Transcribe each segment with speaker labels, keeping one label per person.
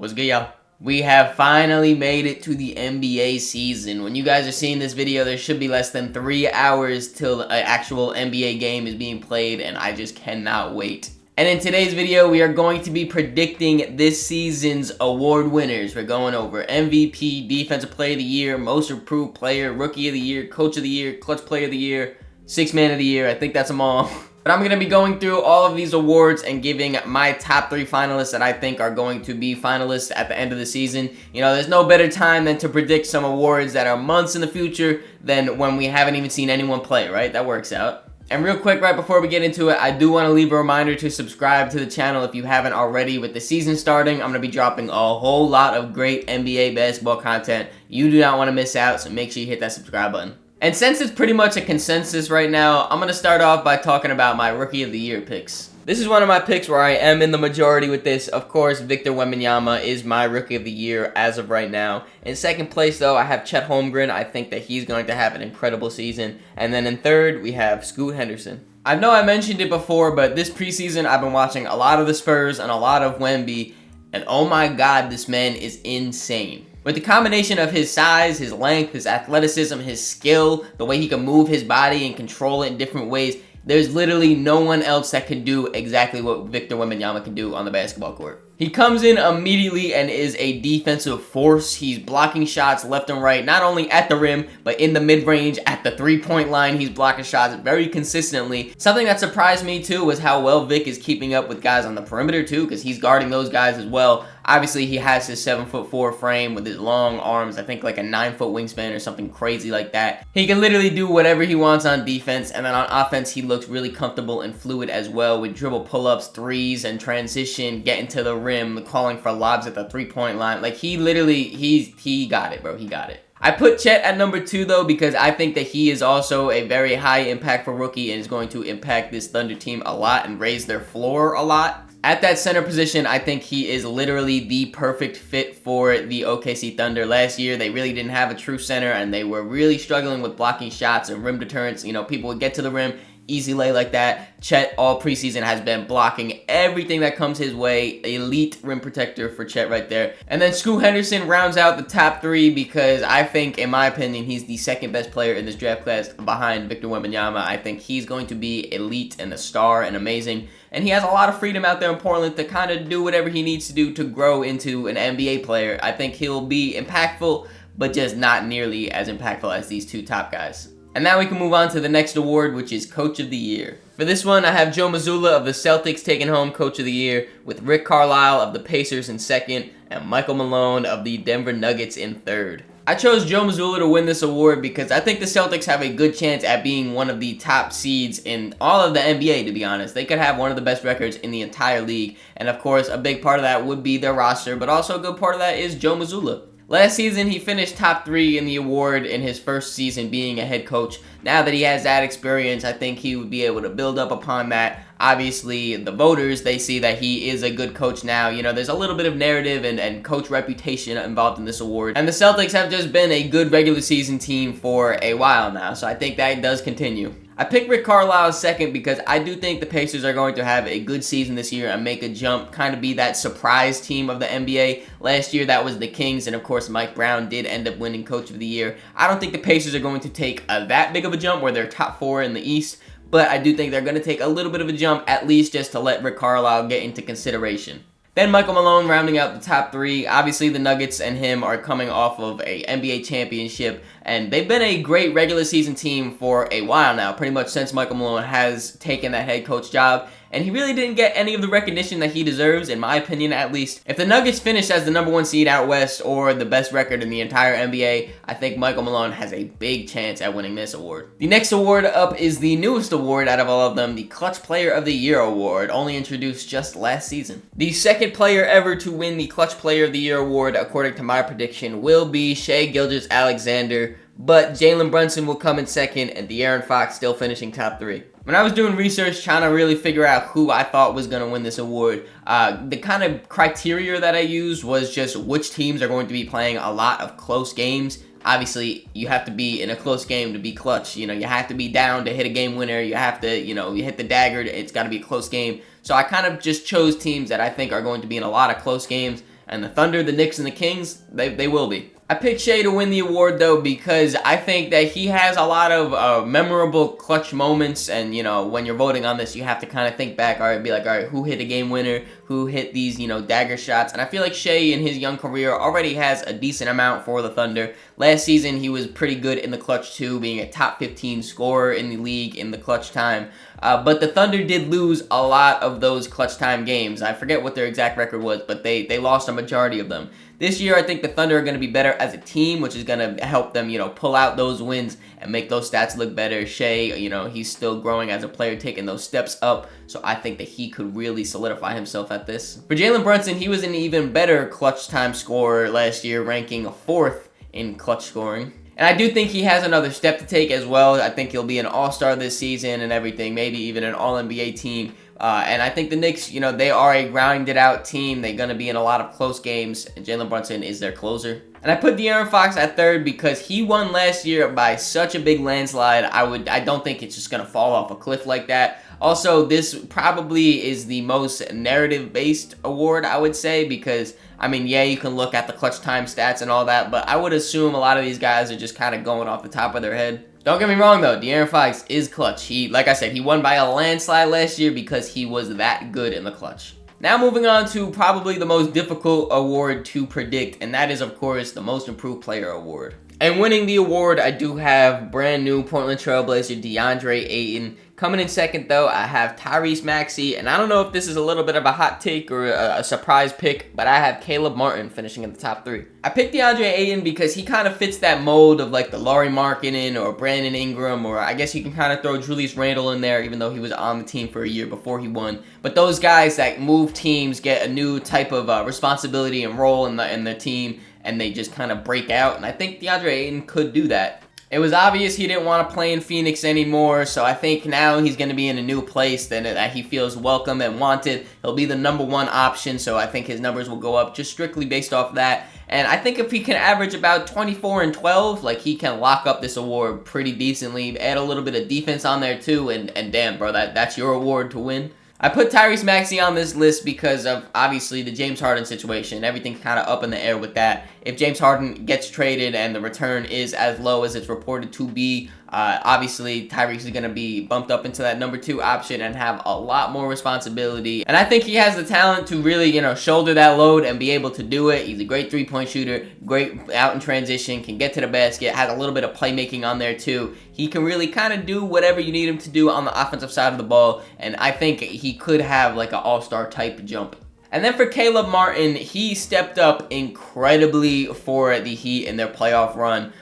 Speaker 1: What's good, y'all? We have finally made it to the NBA season. When you guys are seeing this video, there should be less than 3 hours till an actual NBA game is being played, and I just cannot wait. And in today's video, we are going to be predicting this season's award winners. We're going over MVP, Defensive Player of the Year, Most Improved Player, Rookie of the Year, Coach of the Year, Clutch Player of the Year, Sixth Man of the Year. I think that's them all. But I'm going to be going through all of these awards and giving my top 3 finalists that I think are going to be finalists at the end of the season. You know, there's no better time than to predict some awards that are months in the future than when we haven't even seen anyone play, right? That works out. And real quick, right before we get into it, I do want to leave a reminder to subscribe to the channel if you haven't already. With the season starting, I'm going to be dropping a whole lot of great NBA basketball content. You do not want to miss out, so make sure you hit that subscribe button. And since it's pretty much a consensus right now, I'm going to start off by talking about my Rookie of the Year picks. This is one of my picks where I am in the majority with this. Of course, Victor Wembanyama is my Rookie of the Year as of right now. In second place, though, I have Chet Holmgren. I think that he's going to have an incredible season. And then in third, we have Scoot Henderson. I know I mentioned it before, but this preseason, I've been watching a lot of the Spurs and a lot of Wemby. And oh my God, this man is insane. With the combination of his size, his length, his athleticism, his skill, the way he can move his body and control it in different ways, there's literally no one else that can do exactly what Victor Wembanyama can do on the basketball court. He comes in immediately and is a defensive force. He's blocking shots left and right, not only at the rim, but in the mid-range, at the three-point line. He's blocking shots very consistently. Something that surprised me, too, was how well Vic is keeping up with guys on the perimeter, too, because he's guarding those guys as well. Obviously, he has his 7'4" frame with his long arms, I think like a 9-foot wingspan or something crazy like that. He can literally do whatever he wants on defense, and then on offense, he looks really comfortable and fluid as well with dribble pull-ups, threes, and transition, getting to the rim, calling for lobs at the three-point line. Like, he literally, he got it, bro. He got it. I put Chet at number 2, though, because I think that he is also a very high impactful rookie and is going to impact this Thunder team a lot and raise their floor a lot. At that center position, I think he is literally the perfect fit for the OKC Thunder. Last year, they really didn't have a true center, and they were really struggling with blocking shots and rim deterrence. You know, people would get to the rim, easy lay like that. Chet all preseason has been blocking everything that comes his way. Elite rim protector for Chet right there. And then Scoot Henderson rounds out the top 3 because I think, in my opinion, he's the second best player in this draft class behind Victor Wembanyama. I think he's going to be elite and a star and amazing. And he has a lot of freedom out there in Portland to kind of do whatever he needs to do to grow into an NBA player. I think he'll be impactful, but just not nearly as impactful as these 2 top guys. And now we can move on to the next award, which is Coach of the Year. For this one, I have Joe Mazzulla of the Celtics taking home Coach of the Year, with Rick Carlisle of the Pacers in second, and Michael Malone of the Denver Nuggets in third. I chose Joe Mazzulla to win this award because I think the Celtics have a good chance at being one of the top seeds in all of the NBA, to be honest. They could have one of the best records in the entire league, and of course, a big part of that would be their roster, but also a good part of that is Joe Mazzulla. Last season, he finished top 3 in the award in his first season being a head coach. Now that he has that experience, I think he would be able to build up upon that. Obviously, the voters, they see that he is a good coach now. You know, there's a little bit of narrative and coach reputation involved in this award. And the Celtics have just been a good regular season team for a while now, so I think that does continue. I picked Rick Carlisle second because I do think the Pacers are going to have a good season this year and make a jump, kind of be that surprise team of the NBA. Last year, that was the Kings, and of course, Mike Brown did end up winning Coach of the Year. I don't think the Pacers are going to take that big of a jump where they're top 4 in the East, but I do think they're going to take a little bit of a jump, at least just to let Rick Carlisle get into consideration. Then Michael Malone rounding out the top 3. Obviously, the Nuggets and him are coming off of a NBA championship, and they've been a great regular season team for a while now, pretty much since Michael Malone has taken that head coach job. And he really didn't get any of the recognition that he deserves, in my opinion at least. If the Nuggets finish as the number 1 seed out west or the best record in the entire NBA, I think Michael Malone has a big chance at winning this award. The next award up is the newest award out of all of them, the Clutch Player of the Year award, only introduced just last season. The second player ever to win the Clutch Player of the Year award, according to my prediction, will be Shai Gilgeous-Alexander, but Jalen Brunson will come in second and De'Aaron Fox still finishing top 3. When I was doing research trying to really figure out who I thought was going to win this award, the kind of criteria that I used was just which teams are going to be playing a lot of close games. Obviously, you have to be in a close game to be clutch. You know, you have to be down to hit a game winner. You have to, you hit the dagger. It's got to be a close game. So I kind of just chose teams that I think are going to be in a lot of close games. And the Thunder, the Knicks, and the Kings, they will be. I picked Shea to win the award, though, because I think that he has a lot of memorable clutch moments, and, you know, when you're voting on this, you have to kind of think back, all right, be like, all right, who hit a game winner, who hit these, you know, dagger shots, and I feel like Shea, in his young career, already has a decent amount for the Thunder. Last season, he was pretty good in the clutch, too, being a top 15 scorer in the league in the clutch time, but the Thunder did lose a lot of those clutch time games. I forget what their exact record was, but they lost a majority of them. This year, I think the Thunder are going to be better as a team, which is going to help them, you know, pull out those wins and make those stats look better. Shea, you know, he's still growing as a player, taking those steps up, so I think that he could really solidify himself at this. For Jalen Brunson, he was an even better clutch time scorer last year, ranking 4th in clutch scoring. And I do think he has another step to take as well. I think he'll be an all-star this season and everything, maybe even an all-NBA team. And I think the Knicks, you know, they are a grounded-out team. They're going to be in a lot of close games, and Jalen Brunson is their closer. And I put De'Aaron Fox at 3rd because he won last year by such a big landslide. I don't think it's just going to fall off a cliff like that. Also, this probably is the most narrative-based award, I would say, because, I mean, yeah, you can look at the clutch time stats and all that, but I would assume a lot of these guys are just kind of going off the top of their head. Don't get me wrong, though. De'Aaron Fox is clutch. Like I said, he won by a landslide last year because he was that good in the clutch. Now moving on to probably the most difficult award to predict, and that is, of course, the Most Improved Player award. And winning the award, I do have brand new Portland Trailblazer DeAndre Ayton. Coming in 2nd, though, I have Tyrese Maxey, and I don't know if this is a little bit of a hot take or a surprise pick, but I have Caleb Martin finishing in the top 3. I picked DeAndre Ayton because he kind of fits that mold of like the Lauri Markkanen or Brandon Ingram, or I guess you can kind of throw Julius Randle in there, even though he was on the team for a year before he won. But those guys that move teams get a new type of responsibility and role in their team, and they just kind of break out, and I think DeAndre Ayton could do that. It was obvious he didn't want to play in Phoenix anymore, so I think now he's going to be in a new place that he feels welcome and wanted. He'll be the #1 option, so I think his numbers will go up just strictly based off that. And I think if he can average about 24 and 12, like, he can lock up this award pretty decently. Add a little bit of defense on there too, and damn, bro, that's your award to win. I put Tyrese Maxey on this list because of, obviously, the James Harden situation. Everything's kind of up in the air with that. If James Harden gets traded and the return is as low as it's reported to be, obviously, Tyrese is going to be bumped up into that #2 option and have a lot more responsibility. And I think he has the talent to really, you know, shoulder that load and be able to do it. He's a great three-point shooter, great out in transition, can get to the basket, has a little bit of playmaking on there too. He can really kind of do whatever you need him to do on the offensive side of the ball, and I think he could have like an all-star type jump. And then for Caleb Martin, he stepped up incredibly for the Heat in their playoff run.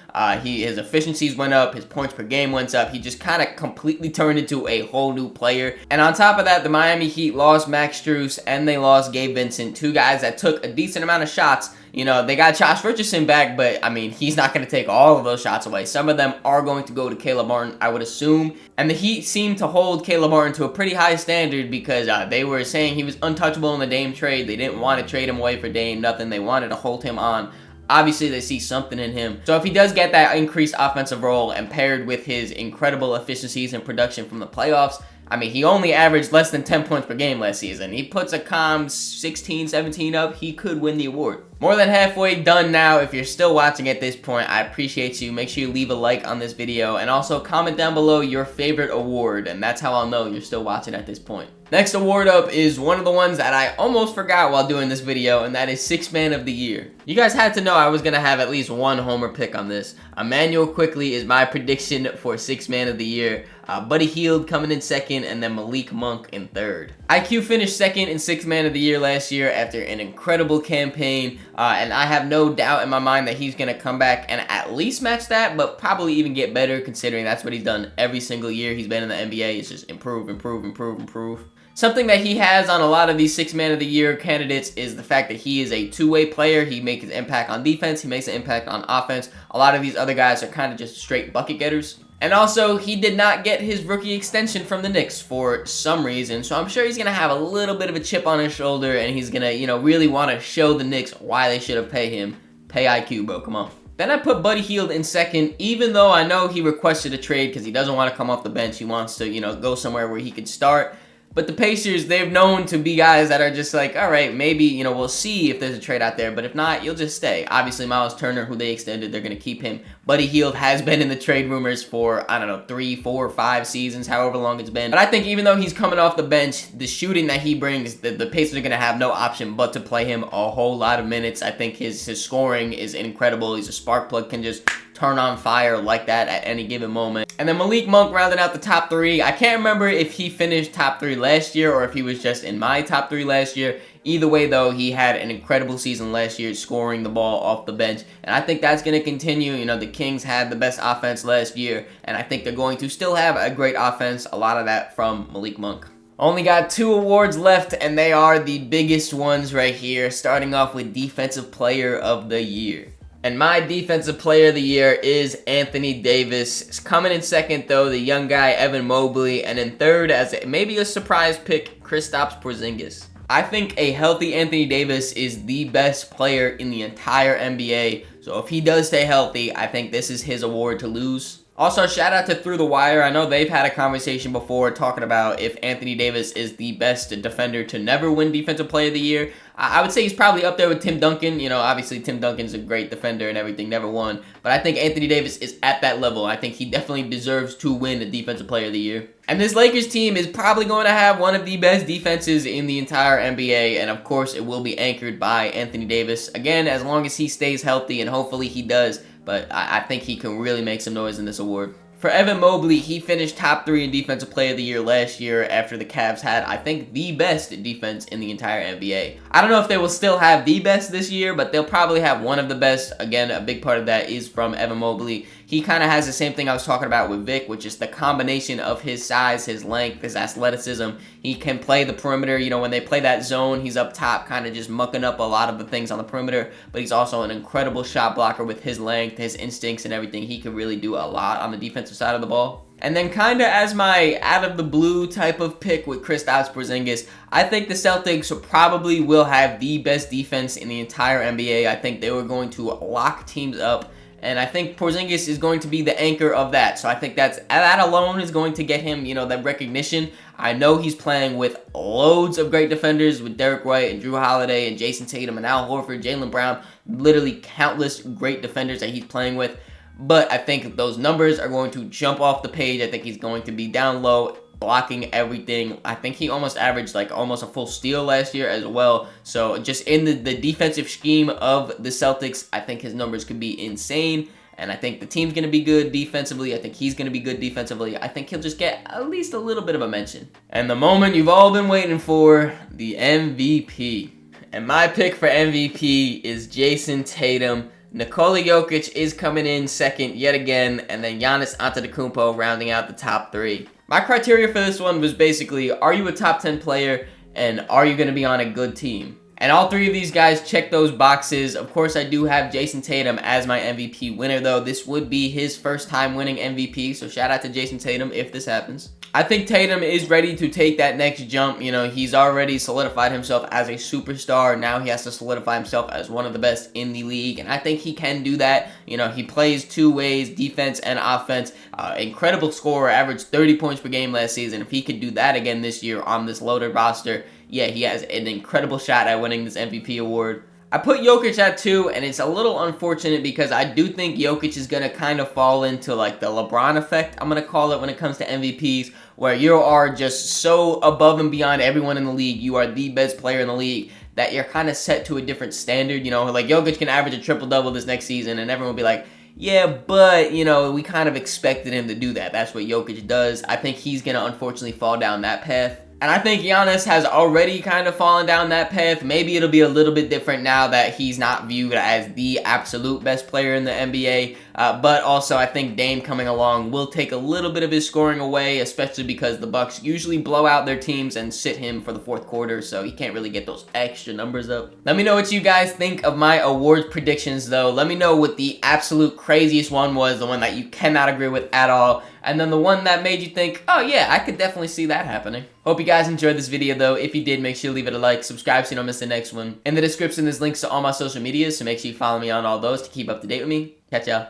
Speaker 1: His efficiencies went up, his points per game went up. He just kind of completely turned into a whole new player. And on top of that, the Miami Heat lost Max Strus and they lost Gabe Vincent, 2 guys that took a decent amount of shots. You know, they got Josh Richardson back, but, I mean, he's not going to take all of those shots away. Some of them are going to go to Caleb Martin, I would assume. And the Heat seemed to hold Caleb Martin to a pretty high standard because they were saying he was untouchable in the Dame trade. They didn't want to trade him away for Dame, nothing. They wanted to hold him on. Obviously, they see something in him. So if he does get that increased offensive role and paired with his incredible efficiencies and production from the playoffs, I mean, he only averaged less than 10 points per game last season. He puts a calm 16, 17 up, he could win the award. More than halfway done now. If you're still watching at this point, I appreciate you. Make sure you leave a like on this video and also comment down below your favorite award, and that's how I'll know you're still watching at this point. Next award up is one of the ones that I almost forgot while doing this video, and that is Sixth Man of the Year. You guys had to know I was going to have at least one homer pick on this. Emmanuel Quickley is my prediction for Sixth Man of the Year. Buddy Hield coming in 2nd, and then Malik Monk in 3rd. IQ finished 2nd in Sixth Man of the Year last year after an incredible campaign, and I have no doubt in my mind that he's going to come back and at least match that, but probably even get better considering that's what he's done every single year he's been in the NBA. It's just improve, improve, improve, improve. Something that he has on a lot of these Sixth Man of the Year candidates is the fact that he is a two-way player. He makes an impact on defense. He makes an impact on offense. A lot of these other guys are kind of just straight bucket getters. And also, he did not get his rookie extension from the Knicks for some reason, so I'm sure he's going to have a little bit of a chip on his shoulder, and he's going to, really want to show the Knicks why they should have paid him. Pay IQ, bro. Come on. Then I put Buddy Hield in 2nd, even though I know he requested a trade because he doesn't want to come off the bench. He wants to, go somewhere where he could start. But the Pacers, they've known to be guys that are just like, all right, maybe, you know, we'll see if there's a trade out there. But if not, you'll just stay. Obviously, Miles Turner, who they extended, they're going to keep him. Buddy Hield has been in the trade rumors for, I don't know, 3, 4, 5 seasons, however long it's been. But I think even though he's coming off the bench, the shooting that he brings, the Pacers are going to have no option but to play him a whole lot of minutes. I think his scoring is incredible. He's a spark plug, can just turn on fire like that at any given moment. And then Malik Monk rounded out the top 3. I can't remember if he finished top 3 last year or if he was just in my top 3 last year. Either way, though, he had an incredible season last year scoring the ball off the bench. And I think that's going to continue. You know, the Kings had the best offense last year, and I think they're going to still have a great offense. A lot of that from Malik Monk. Only got 2 awards left, and they are the biggest ones right here, starting off with Defensive Player of the Year. And my Defensive Player of the Year is Anthony Davis. It's coming in second, though, the young guy Evan Mobley. And in third, as maybe a surprise pick, Kristaps Porzingis. I think a healthy Anthony Davis is the best player in the entire NBA. So if he does stay healthy, I think this is his award to lose. Also, shout out to Through the Wire. I know they've had a conversation before talking about if Anthony Davis is the best defender to never win Defensive Player of the Year. I would say he's probably up there with Tim Duncan. You know, obviously Tim Duncan's a great defender and everything, never won. But I think Anthony Davis is at that level. I think he definitely deserves to win the Defensive Player of the Year. And this Lakers team is probably going to have one of the best defenses in the entire NBA. And of course, it will be anchored by Anthony Davis. Again, as long as he stays healthy, and hopefully he does. But I think he can really make some noise in this award. For Evan Mobley, he finished top 3 in Defensive Player of the Year last year after the Cavs had, I think, the best defense in the entire NBA. I don't know if they will still have the best this year, but they'll probably have one of the best. Again, a big part of that is from Evan Mobley. He kind of has the same thing I was talking about with Vic, which is the combination of his size, his length, his athleticism. He can play the perimeter. You know, when they play that zone, he's up top kind of just mucking up a lot of the things on the perimeter, but he's also an incredible shot blocker with his length, his instincts, and everything. He can really do a lot on the defensive side of the ball. And then kind of as my out-of-the-blue type of pick with Kristaps Porzingis, I think the Celtics probably will have the best defense in the entire NBA. I think they were going to lock teams up, and I think Porzingis is going to be the anchor of that. So I think that alone is going to get him, you know, that recognition. I know he's playing with loads of great defenders with Derek White and Drew Holiday and Jason Tatum and Al Horford, Jaylen Brown, literally countless great defenders that he's playing with. But I think those numbers are going to jump off the page. I think he's going to be down low, blocking everything. I think he almost averaged like almost a full steal last year as well. So just in the defensive scheme of the Celtics, I think his numbers could be insane. And I think the team's going to be good defensively. I think he's going to be good defensively. I think he'll just get at least a little bit of a mention. And the moment you've all been waiting for, the MVP. And my pick for MVP is Jason Tatum. Nikola Jokic is coming in second yet again, and then Giannis Antetokounmpo rounding out the top 3. My criteria for this one was basically, are you a top 10 player, and are you going to be on a good team? And all 3 of these guys check those boxes. Of course, I do have Jason Tatum as my MVP winner, though. This would be his first time winning MVP, so shout out to Jason Tatum if this happens. I think Tatum is ready to take that next jump. You know, he's already solidified himself as a superstar. Now he has to solidify himself as one of the best in the league, and I think he can do that. You know, he plays 2 ways, defense and offense. Incredible scorer, averaged 30 points per game last season. If he could do that again this year on this loaded roster, yeah, he has an incredible shot at winning this MVP award. I put Jokic at 2, and it's a little unfortunate because I do think Jokic is going to kind of fall into like the LeBron effect, I'm going to call it, when it comes to MVPs, where you are just so above and beyond everyone in the league. You are the best player in the league that you're kind of set to a different standard. You know, like Jokic can average a triple-double this next season, and everyone will be like, yeah, but, you know, we kind of expected him to do that. That's what Jokic does. I think he's going to unfortunately fall down that path. And I think Giannis has already kind of fallen down that path. Maybe it'll be a little bit different now that he's not viewed as the absolute best player in the NBA. But also, I think Dame coming along will take a little bit of his scoring away, especially because the Bucks usually blow out their teams and sit him for the fourth quarter, so he can't really get those extra numbers up. Let me know what you guys think of my awards predictions, though. Let me know what the absolute craziest one was, the one that you cannot agree with at all, and then the one that made you think, oh yeah, I could definitely see that happening. Hope you guys enjoyed this video, though. If you did, make sure you leave it a like, subscribe so you don't miss the next one. In the description, there's links to all my social medias, so make sure you follow me on all those to keep up to date with me. Catch y'all.